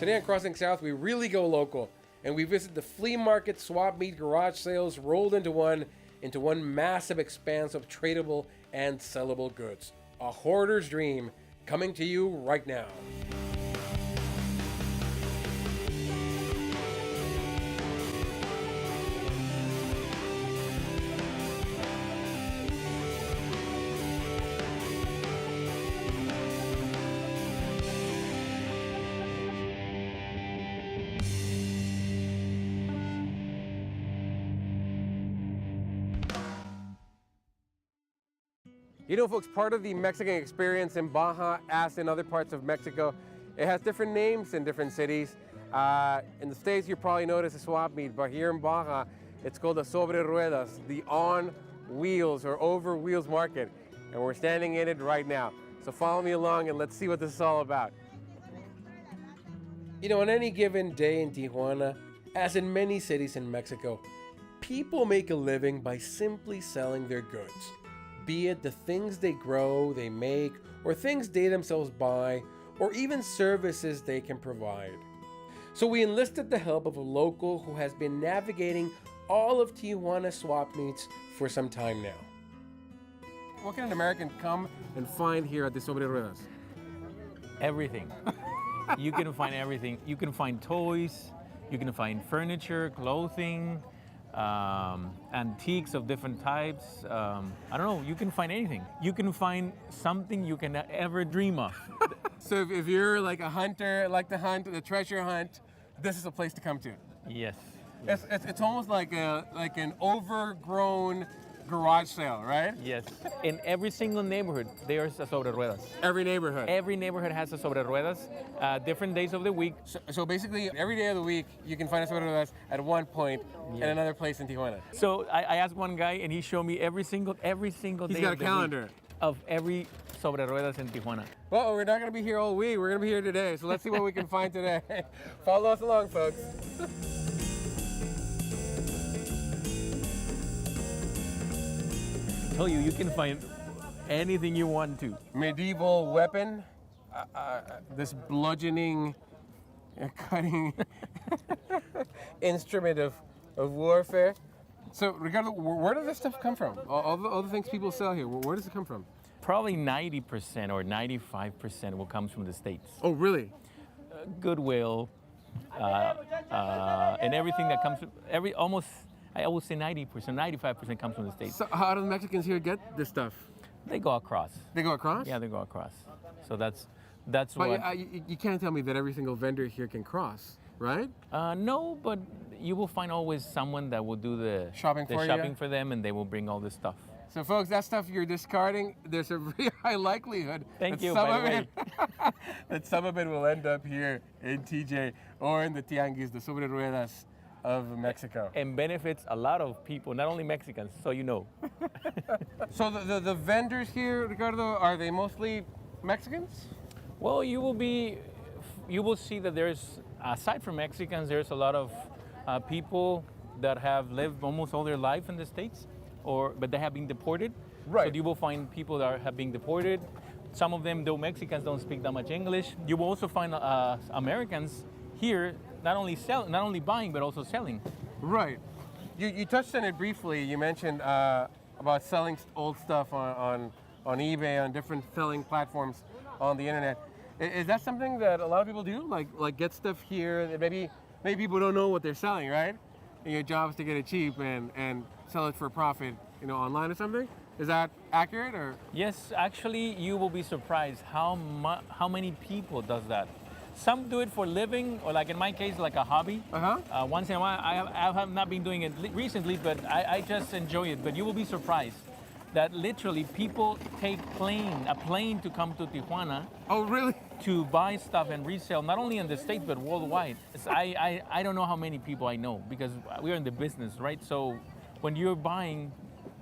Today on Crossing South, we really go local, and we visit the flea market, swap meet, garage sales rolled into one massive expanse of tradable and sellable goods. A hoarder's dream, coming to you right now. You know, folks, part of the Mexican experience in Baja, as in other parts of Mexico, it has different names in different cities. In the States, you probably notice a swap meet, but here in Baja, it's called the Sobre Ruedas, the on wheels or over wheels market, and we're standing in it right now. So follow me along and let's see what this is all about. You know, on any given day in Tijuana, as in many cities in Mexico, people make a living by simply selling their goods. Be it the things they grow, they make, or things they themselves buy, or even services they can provide. So we enlisted the help of a local who has been navigating all of Tijuana swap meets for some time now. What can an American come and find here at the Sobre Ruedas? Everything. You can find everything. You can find toys, you can find furniture, clothing, antiques of different types. I don't know, you can find anything. You can find something you can ever dream of. So if you're like a hunter, like the hunt, the treasure hunt, this is a place to come to. Yes. It's almost like an overgrown garage sale, right? Yes. In every single neighborhood, there's a Sobre Ruedas. Every neighborhood. Every neighborhood has a Sobre Ruedas, different days of the week. So basically, every day of the week, you can find a Sobre Ruedas at one point in another place in Tijuana. So I asked one guy, and he showed me every single day. He's got a calendar of every Sobre Ruedas in Tijuana. Well, we're not going to be here all week. We're going to be here today. So let's see what we can find today. Follow us along, folks. I tell you, you can find anything you want to. Medieval weapon, this bludgeoning, cutting instrument of warfare. So, Ricardo, where does this stuff come from? All the things people sell here, where does it come from? Probably 90% or 95% will come from the States. Oh, really? Goodwill, and everything that comes from almost. I would say 90%, 95% comes from the States. So how do the Mexicans here get this stuff? They go across. They go across? Yeah, they go across. So that's but what. You can't tell me that every single vendor here can cross, right? No, but you will find always someone that will do the shopping for them, and they will bring all this stuff. So, folks, that stuff you're discarding, there's a very high likelihood that some of it will end up here in TJ or in the Tianguis, the Sobre Ruedas of Mexico. And benefits a lot of people, not only Mexicans, so you know. So the vendors here, Ricardo, are they mostly Mexicans? Well, you will see that there's, aside from Mexicans, there's a lot of people that have lived almost all their life in the States, but they have been deported. Right. So you will find people that have been deported. Some of them, though Mexicans, don't speak that much English. You will also find Americans here not only buying, but also selling. Right. You touched on it briefly. You mentioned about selling old stuff on eBay, on different selling platforms on the internet. Is that something that a lot of people do? Like get stuff here that maybe people don't know what they're selling, right? And your job is to get it cheap and sell it for a profit, online or something? Is that accurate or? Yes, actually, you will be surprised how many people does that. Some do it for living, or like in my case, like a hobby. Once in a while, I have not been doing it recently, but I just enjoy it. But you will be surprised that literally people take a plane to come to Tijuana. Oh, really? To buy stuff and resell, not only in the States, but worldwide. I don't know how many people I know, because we're in the business, right? So when you're buying,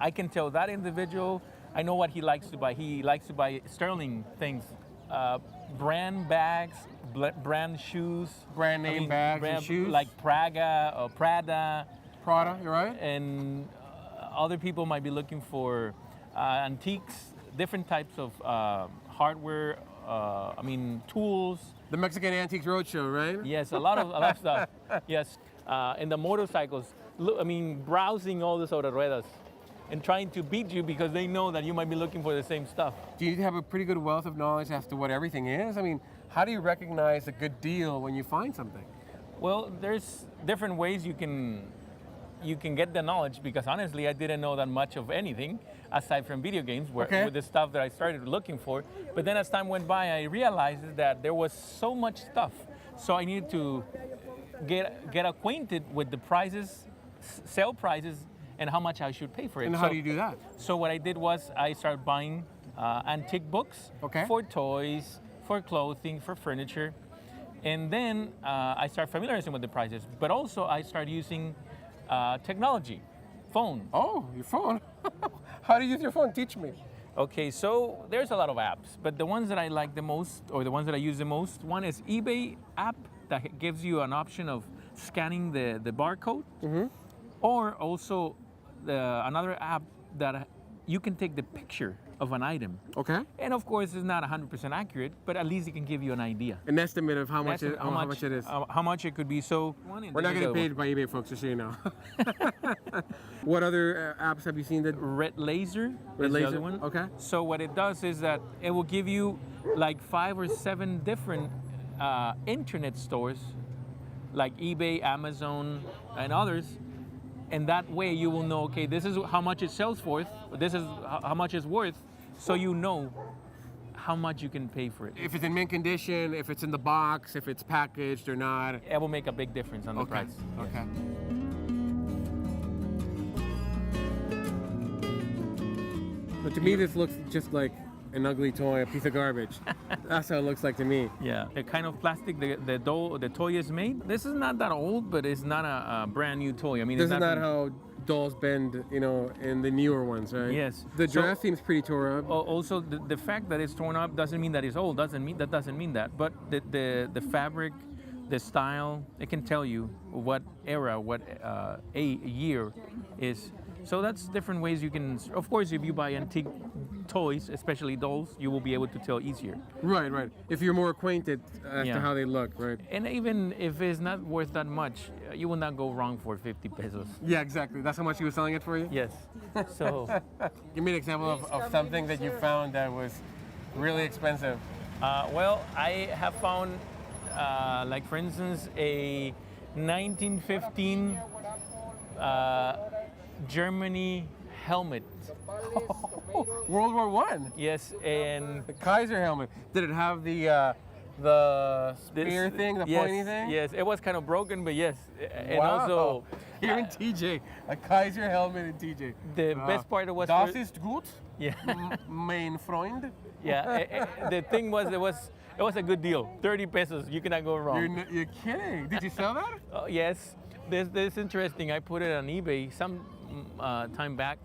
I can tell that individual, I know what he likes to buy. He likes to buy sterling things, brand bags, brand shoes. Brand name bags and shoes? Like Prada. Prada, you're right. And other people might be looking for antiques, different types of hardware, I mean, tools. The Mexican Antiques Roadshow, right? Yes, a lot of stuff. Yes, and the motorcycles. Look, I mean, browsing all the sobre ruedas and trying to beat you because they know that you might be looking for the same stuff. Do you have a pretty good wealth of knowledge as to what everything is? I mean, how do you recognize a good deal when you find something? Well, there's different ways you can get the knowledge, because honestly, I didn't know that much of anything aside from video games, with the stuff that I started looking for. But then as time went by, I realized that there was so much stuff. So I needed to get acquainted with the prices, sale prices, and how much I should pay for it. And how do you do that? So what I did was I started buying antique books for toys, for clothing, for furniture. And then I started familiarizing with the prices. But also I started using technology, phone. Oh, your phone. How do you use your phone? Teach me. Okay, so there's a lot of apps, but the ones that I like the most, or the ones that I use the most, one is eBay app that gives you an option of scanning the barcode, or also another app that you can take the picture of an item. Okay. And of course, it's not 100% accurate, but at least it can give you an idea. An estimate of how much it is. How much it could be. So we're not getting paid by eBay, folks, just so you know. What other apps have you seen that? Red Laser is the other one. Okay. So what it does is that it will give you like 5 or 7 different internet stores, like eBay, Amazon, and others. And that way you will know, okay, this is how much it sells for, this is how much it's worth, so you know how much you can pay for it. If it's in mint condition, if it's in the box, if it's packaged or not. It will make a big difference on the price. Okay. But to me, this looks just like an ugly toy, a piece of garbage. That's how it looks like to me. Yeah, the kind of plastic the toy is made. This is not that old, but it's not a brand new toy. I mean, this is not how dolls bend, you know, in the newer ones, right? Yes. The dress seems pretty tore up. Also, the fact that it's torn up doesn't mean that it's old. Doesn't mean that. But the fabric, the style, it can tell you what era, what a year is. So that's different ways you can. Of course, if you buy antique toys, especially dolls, you will be able to tell easier. Right. If you're more acquainted as to how they look, right? And even if it's not worth that much, you will not go wrong for 50 pesos. Yeah, exactly. That's how much he was selling it for you? Yes. So, give me an example of something that you found that was really expensive. Well, I have found, like for instance, a 1915 Germany helmet. World War I. Yes, and the Kaiser helmet. Did it have the spear thing, the pointy thing? Yes, it was kind of broken, but yes. And wow. also here in TJ, a Kaiser helmet in TJ. The best part was Das ist gut. Yeah. Mein Freund. Yeah. The thing was, it was a good deal. 30 pesos, you cannot go wrong. You're kidding. Did you sell that? Yes. This is interesting. I put it on eBay some time back,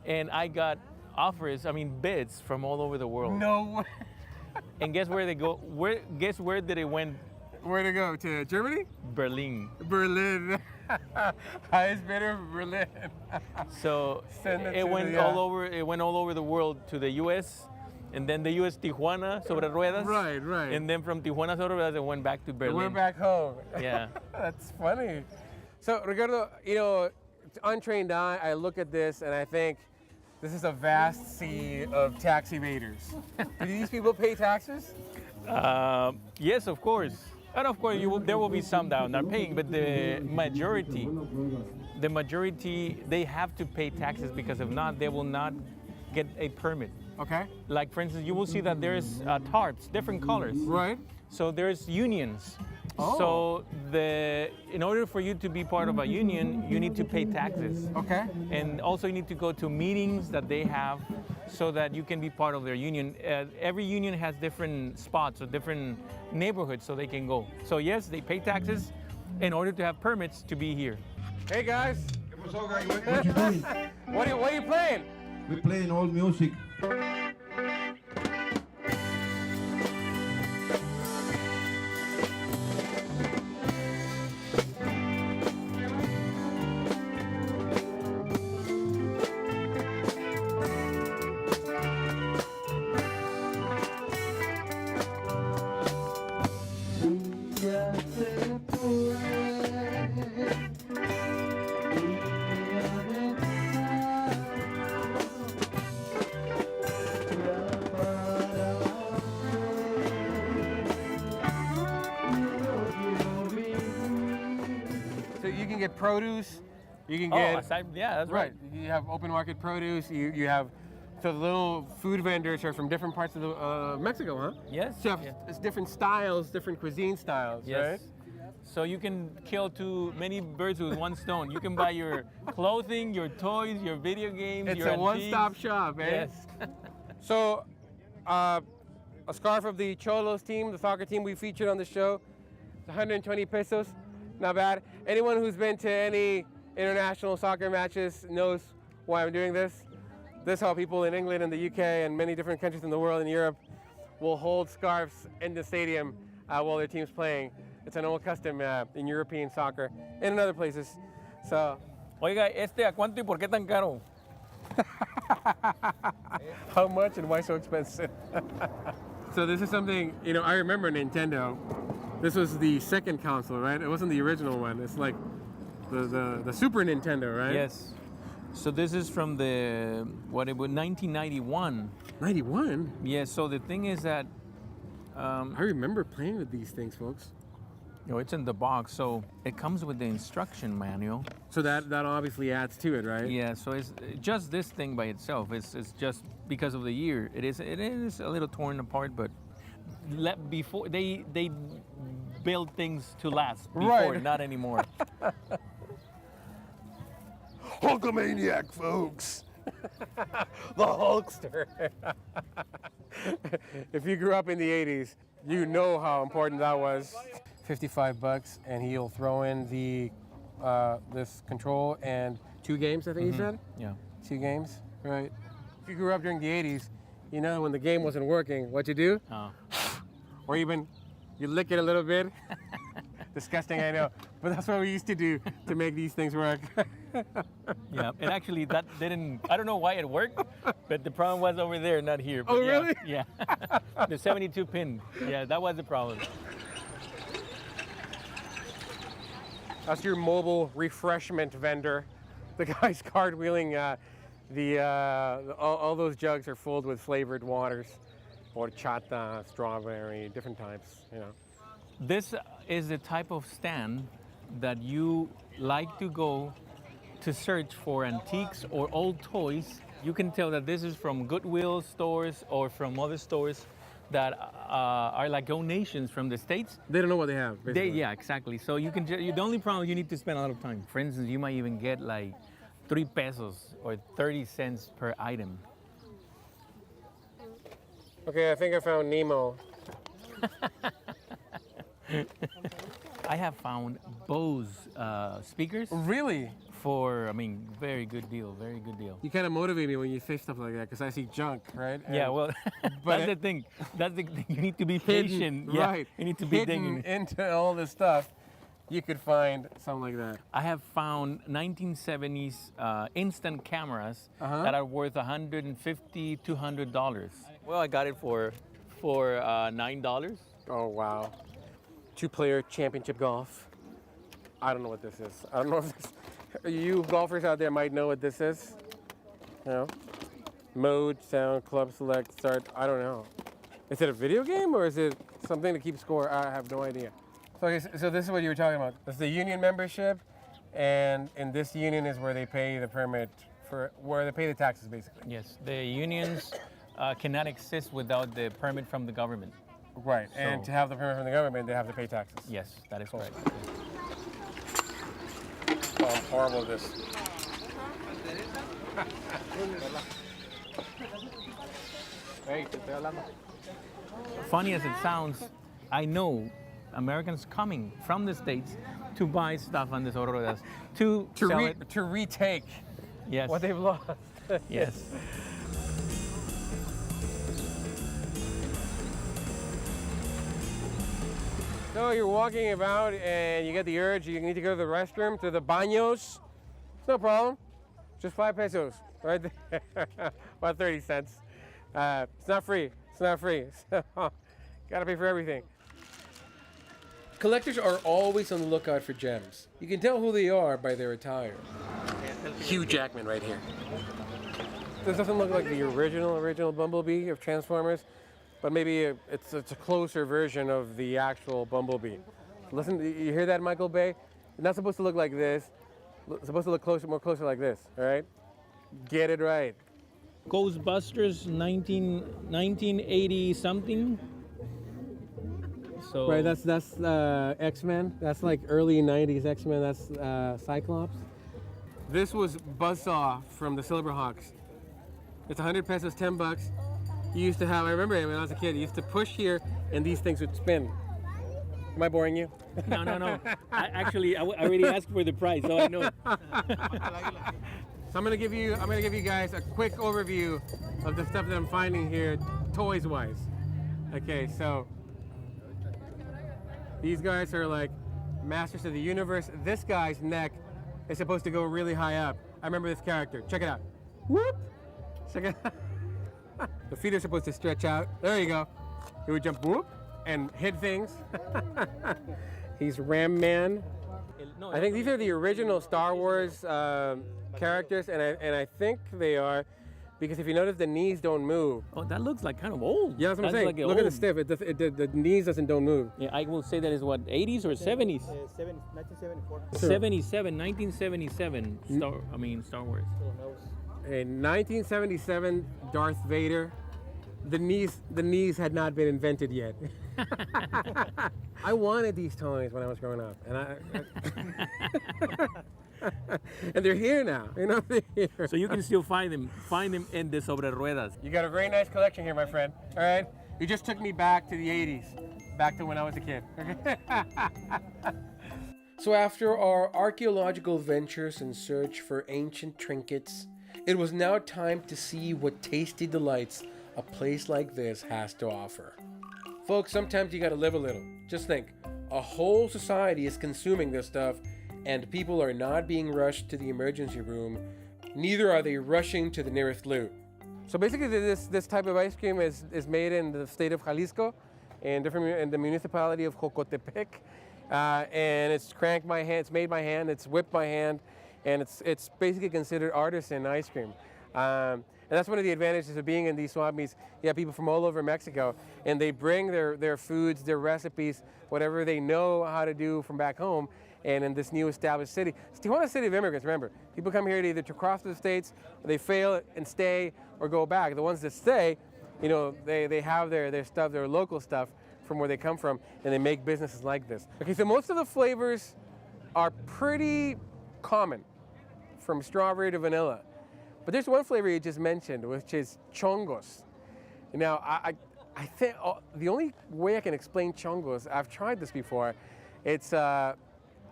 and I got offers, bids from all over the world. No way. And guess where they go? Guess where did it went? Where'd it go? To Germany? Berlin. Berlin. Highest bidder, Berlin. So it went all over. It went all over the world to the U.S. and then the U.S. Tijuana sobre ruedas. Right. And then from Tijuana sobre ruedas, it went back to Berlin. It went back home. Yeah. That's funny. So Ricardo, untrained eye, I look at this and I think this is a vast sea of tax evaders. Do these people pay taxes? Yes, of course. And of course, there will be some that are not paying, but the majority, they have to pay taxes, because if not, they will not get a permit. Okay. Like for instance, you will see that there's tarps, different colors. Right. So there's unions. Oh. So in order for you to be part of a union, you need to pay taxes. Okay. And also you need to go to meetings that they have so that you can be part of their union. Every union has different spots or different neighborhoods so they can go. So yes, they pay taxes in order to have permits to be here. Hey guys. What you doing? What are you playing? We're playing old music. get produce. You can Oh, get aside, yeah, that's right. You have open market produce. You have so the little food vendors are from different parts of Mexico, huh? Yes. So you have yeah. it's different styles, different cuisine styles, Yes. right? So you can kill too many birds with one stone. You can buy your clothing, your toys, your video games. It's your a antiques. one-stop shop, eh? Yes. So, a scarf of the Cholos team, the soccer team we featured on the show. It's 120 pesos, not bad. Anyone who's been to any international soccer matches knows why I'm doing this. This is how people in England and the UK and many different countries in the world and Europe will hold scarves in the stadium while their team's playing. It's an old custom in European soccer and in other places. So, Oiga, ¿a cuánto y por qué tan caro? how much and why so expensive? So this is something, I remember Nintendo. This was the second console, right? It wasn't the original one. It's like the Super Nintendo, right? Yes. So this is from the 1991. 91? Yes. So the thing is that I remember playing with these things, folks. it's in the box, so it comes with the instruction manual. So that obviously adds to it, right? Yeah. So it's just this thing by itself. It's just because of the year. It is a little torn apart, but before they build things to last. Before, Right. not anymore. Hulkamaniac, folks. The Hulkster. If you grew up in the 80s, you know how important that was. $55, and he'll throw in the this control and 2 games, I think he said? Yeah. 2 games, right? If you grew up during the 80s, you know when the game wasn't working, what you do? Oh. Or even you lick it a little bit. Disgusting, I know. But that's what we used to do to make these things work. Yeah, and actually that didn't, I don't know why it worked, but the problem was over there, not here. But Oh, yeah, really? Yeah. The 72 pin. Yeah, that was the problem. That's your mobile refreshment vendor. The guy's cartwheeling all those jugs are filled with flavored waters. Horchata, strawberry, different types, This is the type of stand that you like to go to search for antiques or old toys. You can tell that this is from Goodwill stores or from other stores that are like donations from the States. They don't know what they have, basically. Yeah, exactly. So you can, the only problem, you need to spend a lot of time. For instance, you might even get like 3 pesos or 30 cents per item. Okay, I think I found Nemo. I have found Bose speakers Really? for, very good deal, very good deal. You kind of motivate me when you say stuff like that because I see junk, right? Yeah, And- well, but that's the thing. That's the thing. You need to be hidden, patient. Yeah, right. you need to be hidden digging. into all this stuff, you could find something like that. I have found 1970s instant cameras that are worth $150, $200. Well, I got it for $9. Oh, wow. 2-player championship golf. I don't know what this is. I don't know if this, you golfers out there might know what this is. Mode, sound, club select, start. I don't know. Is it a video game or is it something to keep score? I have no idea. So this is what you were talking about. This is the union membership, and in this union is where they pay the permit where they pay the taxes, basically. Yes, the unions cannot exist without the permit from the government. Right, and So- to have the permit from the government, they have to pay taxes. Yes, that is correct. Oh, I'm horrible at this. Hey, te estoy hablando. Funny as it sounds, I know Americans coming from the States to buy stuff on this Auroras to sell it. To retake Yes. what they've lost. Yes. So you're walking about and you get the urge, you need to go to the restroom, to the baños. It's no problem. Just 5 pesos, right there. About 30 cents. It's not free. It's not free. So, gotta pay for everything. Collectors are always on the lookout for gems. You can tell who they are by their attire. Hugh Jackman right here. This doesn't look like the original Bumblebee of Transformers, but maybe it's a closer version of the actual Bumblebee. Listen, you hear that, Michael Bay? not supposed to look like this. It's supposed to look more closer like this, all right? Get it right. Ghostbusters 1980 something. So Right, that's X-Men. That's like early 90s X-Men. That's Cyclops. This was Buzzsaw from the Silverhawks. It's 100 pesos, 10 bucks. You used to have, I remember when I was a kid, you used to push here and these things would spin. Am I boring you? no. I already asked for the price, so I know. So I'm gonna give you guys a quick overview of the stuff that I'm finding here, toys wise. Okay, so these guys are like masters of the universe. This guy's neck is supposed to go really high up. I remember this character. Check it out. Whoop! Check it out. The feet are supposed to stretch out. There you go. He would jump whoop and hit things. He's Ram Man. I think these are the original Star Wars characters, and I think they are, because if you notice, the knees don't move. Oh, that looks like kind of old. Yeah, that's what I'm saying. Like Look at the stiff. The knees don't move. Yeah, I will say that is what, 80s or 70s? 1974. 1977. Star Wars. In 1977, Darth Vader. The knees had not been invented yet. I wanted these toys when I was growing up, and and they're here now. You know, they're here. So you can still find them in the sobre ruedas. You got a very nice collection here, my friend. All right, you just took me back to the 80s, back to when I was a kid. So after our archaeological ventures in search for ancient trinkets, it was now time to see what tasty delights a place like this has to offer. Folks, sometimes you gotta live a little. Just think, a whole society is consuming this stuff, and people are not being rushed to the emergency room, neither are they rushing to the nearest loot. So basically this type of ice cream is made in the state of Jalisco, in the municipality of Jocotepec, and it's cranked by hand, it's made by hand, it's whipped by hand, and it's basically considered artisan ice cream. And that's one of the advantages of being in these swap meets. You have people from all over Mexico, and they bring their foods, their recipes, whatever they know how to do from back home, and in this new established city. It's Tijuana, city of immigrants, remember. People come here to either to cross the states, or they fail and stay, or go back. The ones that stay, you know, they have their stuff, their local stuff from where they come from, and they make businesses like this. Okay, so most of the flavors are pretty common, from strawberry to vanilla. But there's one flavor you just mentioned, which is chongos. Now, I think the only way I can explain chongos, I've tried this before, it's a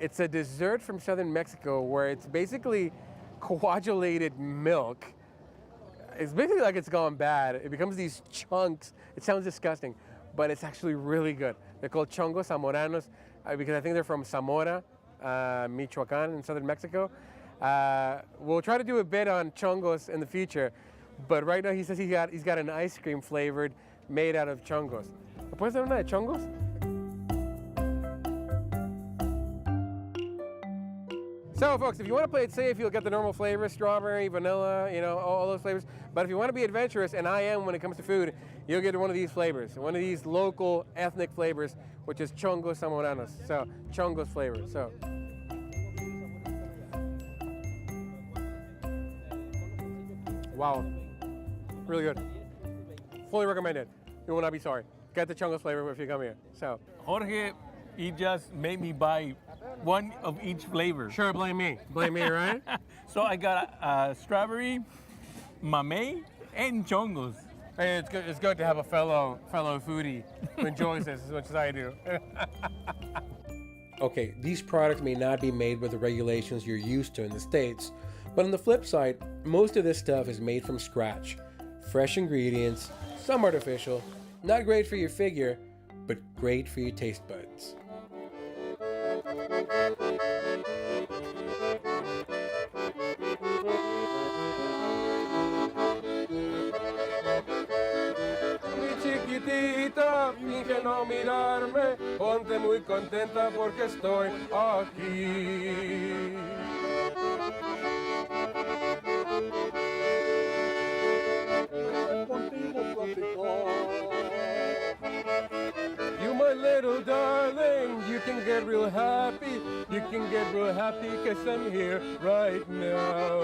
dessert from southern Mexico where it's basically coagulated milk. It's basically like it's gone bad. It becomes these chunks. It sounds disgusting, but it's actually really good. They're called chongos zamoranos because I think they're from Zamora, Michoacan in southern Mexico. We'll try to do a bit on chongos in the future, but right now he says he's got an ice cream flavored made out of chongos. ¿Puedes dar una de chongos? So folks, if you want to play it safe, you'll get the normal flavors, strawberry, vanilla, you know, all those flavors. But if you want to be adventurous, and I am when it comes to food, you'll get one of these flavors, one of these local ethnic flavors, which is chongos zamoranos. So, chongos flavor. So. Wow, really good. Fully recommended. You will not be sorry. Get the chongos flavor if you come here. So Jorge, he just made me buy one of each flavor. Sure, blame me, right? So I got strawberry, mamey, and chongos. Hey, it's good to have a fellow foodie who enjoys this as much as I do. Okay, these products may not be made with the regulations you're used to in the States, but on the flip side, most of this stuff is made from scratch. Fresh ingredients, some artificial, not great for your figure, but great for your taste buds. Mi chiquitita, finge no mirarme, ponte muy contenta porque estoy aquí. You my little darling, you can get real happy. You can get real happy 'cause I'm here right now.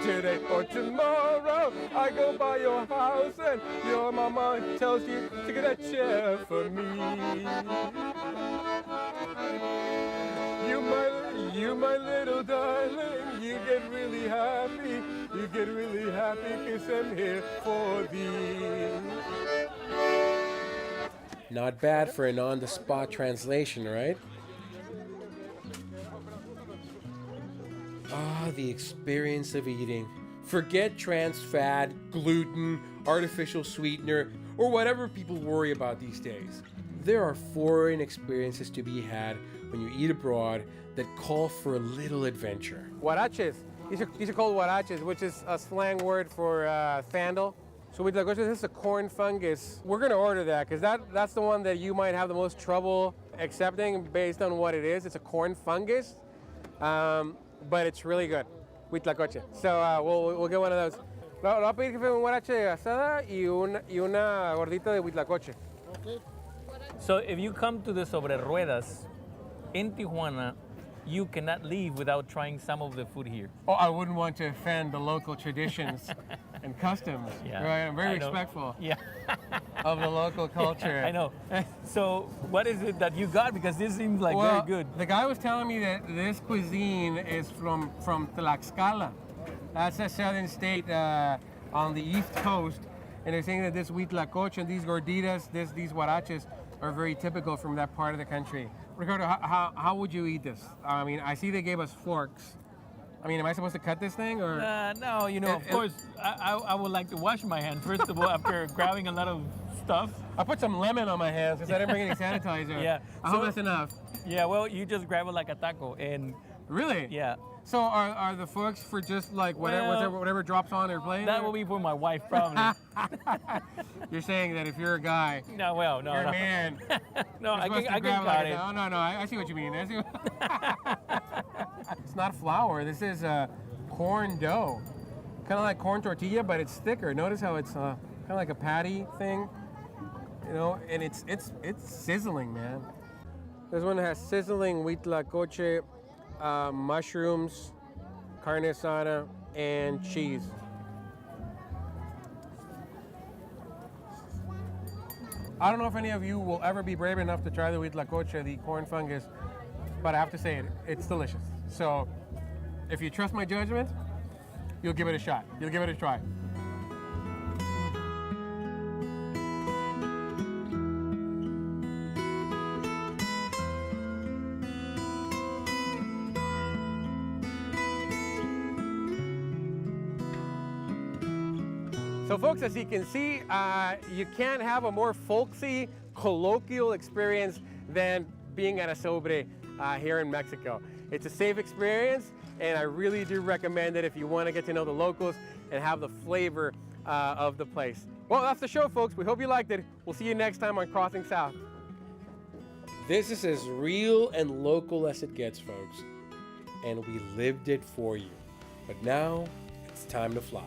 Today or tomorrow, I go by your house and your mama tells you to get a chair for me. You my little darling, you get really happy. You get really happy 'cause I'm here for thee. Not bad for an on-the-spot translation, right? Ah, the experience of eating. Forget trans fat, gluten, artificial sweetener, or whatever people worry about these days. There are foreign experiences to be had when you eat abroad that call for a little adventure. Huaraches. These are called huaraches, which is a slang word for sandal. So this is a corn fungus. We're gonna order that because that's the one that you might have the most trouble accepting based on what it is. It's a corn fungus. But it's really good. Huitlacoche. So we'll get one of those. Lo voy a pedir, jefe, un huarache asada y una gordita de huitlacoche. So if you come to the Sobre Ruedas in Tijuana, you cannot leave without trying some of the food here. Oh, I wouldn't want to offend the local traditions and customs. Yeah, right? I'm very I know. respectful Yeah. of the local culture. I know. So what is it that you got? Because this seems like Well, very good. the guy was telling me that this cuisine is from Tlaxcala. That's a southern state on the east coast. And they're saying that this huitlacoche and these gorditas, these huaraches, are very typical from that part of the country. Ricardo, how would you eat this? I mean, I see they gave us forks. I mean, am I supposed to cut this thing or? No, of course, I would like to wash my hands first of all after grabbing a lot of stuff. I put some lemon on my hands because I didn't bring any sanitizer. Yeah. I hope that's enough. Yeah, well, you just grab it like a taco and Really? yeah. So are the forks for just like whatever drops on their plate? That will be for my wife probably. You're saying that if you're a guy, No, well, you're a no. man. No, I supposed to can grab cut like it. No, I see what you mean. It's not flour. This is corn dough. Kind of like corn tortilla, but it's thicker. Notice how it's kind of like a patty thing, and it's sizzling, man. This one has sizzling huitlacoche, mushrooms, carne asada, and cheese. I don't know if any of you will ever be brave enough to try the huitlacoche, the corn fungus, but I have to say it's delicious. So if you trust my judgment, you'll give it a shot. You'll give it a try. So folks, as you can see, you can't have a more folksy, colloquial experience than being at a Sobre here in Mexico. It's a safe experience, and I really do recommend it if you want to get to know the locals and have the flavor of the place. Well, that's the show, folks. We hope you liked it. We'll see you next time on Crossing South. This is as real and local as it gets, folks. And we lived it for you. But now, it's time to fly.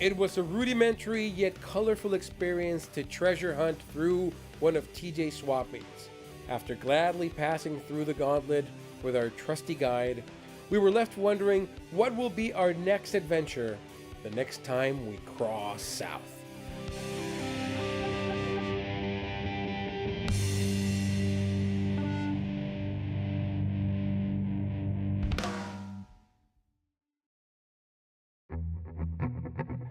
It was a rudimentary yet colorful experience to treasure hunt through one of TJ's swap meets. After gladly passing through the gauntlet with our trusty guide, we were left wondering what will be our next adventure the next time we cross south.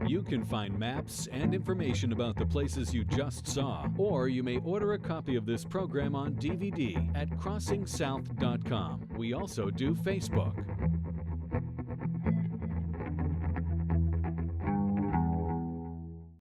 You can find maps and information about the places you just saw, or you may order a copy of this program on DVD at CrossingSouth.com. We also do Facebook.